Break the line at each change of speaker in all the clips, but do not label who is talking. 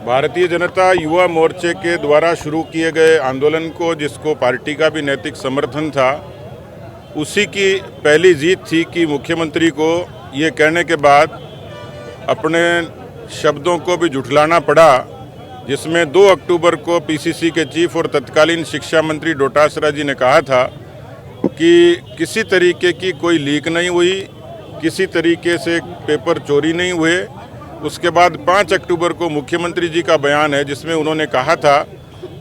भारतीय जनता युवा मोर्चे के द्वारा शुरू किए गए आंदोलन को, जिसको पार्टी का भी नैतिक समर्थन था, उसी की पहली जीत थी कि मुख्यमंत्री को ये कहने के बाद अपने शब्दों को भी झुठलाना पड़ा, जिसमें 2 अक्टूबर को पीसीसी के चीफ और तत्कालीन शिक्षा मंत्री डोटासरा जी ने कहा था कि किसी तरीके की कोई लीक नहीं हुई, किसी तरीके से पेपर चोरी नहीं हुए। उसके बाद 5 अक्टूबर को मुख्यमंत्री जी का बयान है, जिसमें उन्होंने कहा था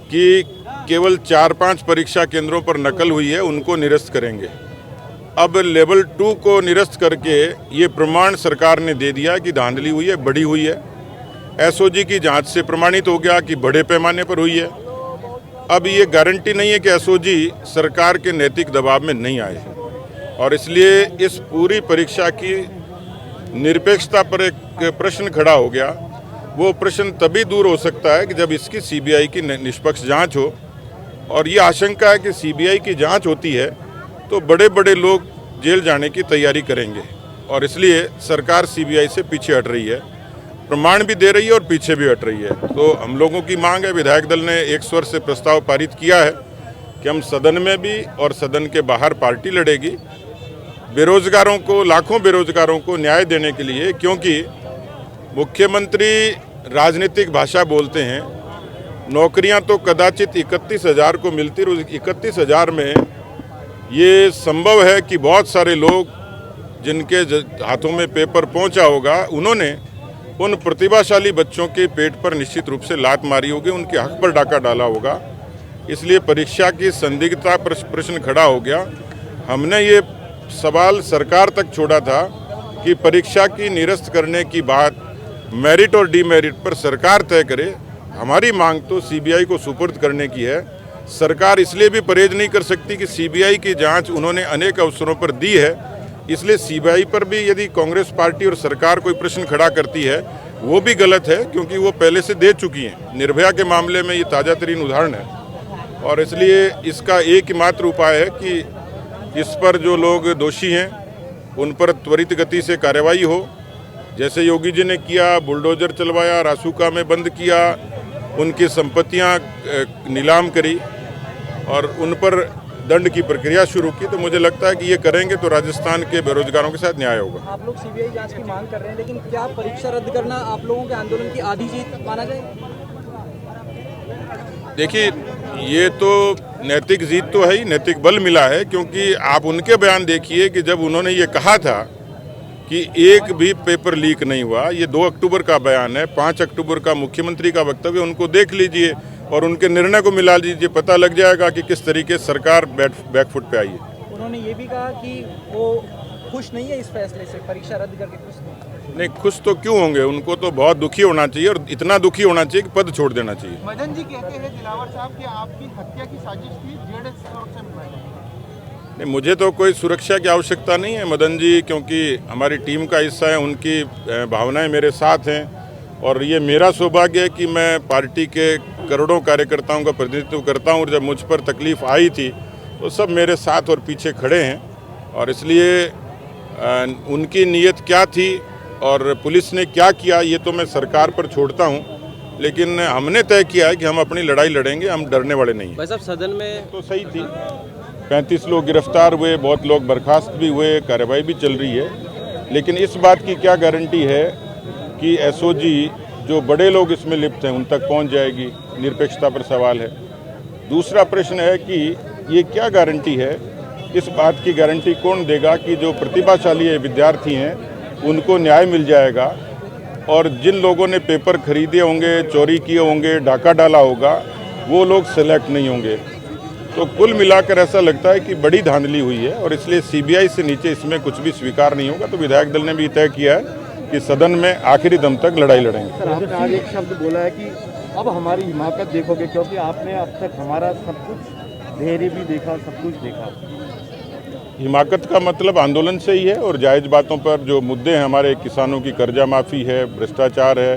कि केवल 4-5 परीक्षा केंद्रों पर नकल हुई है, उनको निरस्त करेंगे। अब लेवल 2 को निरस्त करके ये प्रमाण सरकार ने दे दिया कि धांधली हुई है, बड़ी हुई है। एसओजी की जांच से प्रमाणित हो गया कि बड़े पैमाने पर हुई है। अब ये गारंटी नहीं है कि एसओजी सरकार के नैतिक दबाव में नहीं आए, और इसलिए इस पूरी परीक्षा की निरपेक्षता पर एक प्रश्न खड़ा हो गया। वो प्रश्न तभी दूर हो सकता है कि जब इसकी सीबीआई की निष्पक्ष जांच हो, और ये आशंका है कि सीबीआई की जांच होती है तो बड़े बड़े लोग जेल जाने की तैयारी करेंगे, और इसलिए सरकार सीबीआई से पीछे हट रही है, प्रमाण भी दे रही है और पीछे भी हट रही है। तो हम लोगों की मांग है, विधायक दल ने एक स्वर से प्रस्ताव पारित किया है कि हम सदन में भी और सदन के बाहर पार्टी लड़ेगी बेरोजगारों को, लाखों बेरोजगारों को न्याय देने के लिए, क्योंकि मुख्यमंत्री राजनीतिक भाषा बोलते हैं। नौकरियां तो कदाचित 31,000 को मिलती, 31,000 में ये संभव है कि बहुत सारे लोग जिनके हाथों में पेपर पहुंचा होगा, उन्होंने उन प्रतिभाशाली बच्चों के पेट पर निश्चित रूप से लात मारी होगी, उनके हक पर डाका डाला होगा। इसलिए परीक्षा की संदिग्धता पर प्रश्न खड़ा हो गया। हमने ये सवाल सरकार तक छोड़ा था कि परीक्षा की निरस्त करने की बात मेरिट और डीमेरिट पर सरकार तय करे। हमारी मांग तो सीबीआई को सुपुर्द करने की है। सरकार इसलिए भी परहेज नहीं कर सकती कि सीबीआई की जांच उन्होंने अनेक अवसरों पर दी है, इसलिए सीबीआई पर भी यदि कांग्रेस पार्टी और सरकार कोई प्रश्न खड़ा करती है वो भी गलत है, क्योंकि वो पहले से दे चुकी हैं। निर्भया के मामले में ये ताज़ा तरीन उदाहरण है, और इसलिए इसका एक ही मात्र उपाय है कि इस पर जो लोग दोषी हैं उन पर त्वरित गति से कार्रवाई हो। जैसे योगी जी ने किया, बुलडोजर चलवाया, रासुका में बंद किया, उनकी संपत्तियां नीलाम करी और उन पर दंड की प्रक्रिया शुरू की, तो मुझे लगता है कि ये करेंगे तो राजस्थान के बेरोजगारों के साथ न्याय होगा।
आप लोग सीबीआई जांच की मांग कर रहे हैं, लेकिन क्या परीक्षा रद्द करना आप लोगों के आंदोलन की आधी जीत माना जाए?
देखिए, ये तो नैतिक जीत तो है ही, नैतिक बल मिला है, क्योंकि आप उनके बयान देखिए कि जब उन्होंने ये कहा था कि एक भी पेपर लीक नहीं हुआ, ये 2 अक्टूबर का बयान है, 5 अक्टूबर का मुख्यमंत्री का वक्तव्य, उनको देख लीजिए और उनके निर्णय को मिला लीजिए, पता लग जाएगा कि किस तरीके से सरकार बैकफुट पे आई है।
उन्होंने ये भी कहा कि वो खुश नहीं है इस फैसले से, परीक्षा रद्द करके खुश
नहीं, खुश तो क्यों होंगे, उनको तो बहुत दुखी होना चाहिए, और इतना दुखी होना चाहिए कि पद छोड़ देना चाहिए।
मदन जी कहते हैं दिलावर साहब कि आपकी हत्या की साजिश थी, जेड सुरक्षा में।
नहीं, मुझे तो कोई सुरक्षा की आवश्यकता नहीं है। मदन जी क्योंकि हमारी टीम का हिस्सा है, उनकी भावनाएं मेरे साथ हैं, और ये मेरा सौभाग्य है कि मैं पार्टी के करोड़ों कार्यकर्ताओं का प्रतिनिधित्व करता हूँ, और जब मुझ पर तकलीफ आई थी तो सब मेरे साथ और पीछे खड़े हैं, और इसलिए उनकी नीयत क्या थी और पुलिस ने क्या किया ये तो मैं सरकार पर छोड़ता हूँ, लेकिन हमने तय किया है कि हम अपनी लड़ाई लड़ेंगे, हम डरने वाले नहीं हैं।
भाई साहब, सदन में
तो सही थी, 35 लोग गिरफ्तार हुए, बहुत लोग बर्खास्त भी हुए, कार्रवाई भी चल रही है, लेकिन इस बात की क्या गारंटी है कि एसओजी जो बड़े लोग इसमें लिप्त हैं उन तक पहुंच जाएगी? निरपेक्षता पर सवाल है। दूसरा प्रश्न है कि ये क्या गारंटी है, इस बात की गारंटी कौन देगा कि जो प्रतिभाशाली विद्यार्थी हैं उनको न्याय मिल जाएगा, और जिन लोगों ने पेपर खरीदे होंगे, चोरी किए होंगे, डाका डाला होगा, वो लोग सेलेक्ट नहीं होंगे? तो कुल मिलाकर ऐसा लगता है कि बड़ी धांधली हुई है, और इसलिए सीबीआई से नीचे इसमें कुछ भी स्वीकार नहीं होगा। तो विधायक दल ने भी तय किया है कि सदन में आखिरी दम तक लड़ाई लड़ेंगे।
सर, आपने आज एक शब्द बोला है कि अब हमारी हिमाकत देखोगे, क्योंकि आपने अब तक हमारा सब कुछ धैर्य भी देखा, सब कुछ देखा।
हिमाकत का मतलब आंदोलन से ही है, और जायज़ बातों पर जो मुद्दे हैं हमारे, किसानों की कर्जा माफ़ी है, भ्रष्टाचार है,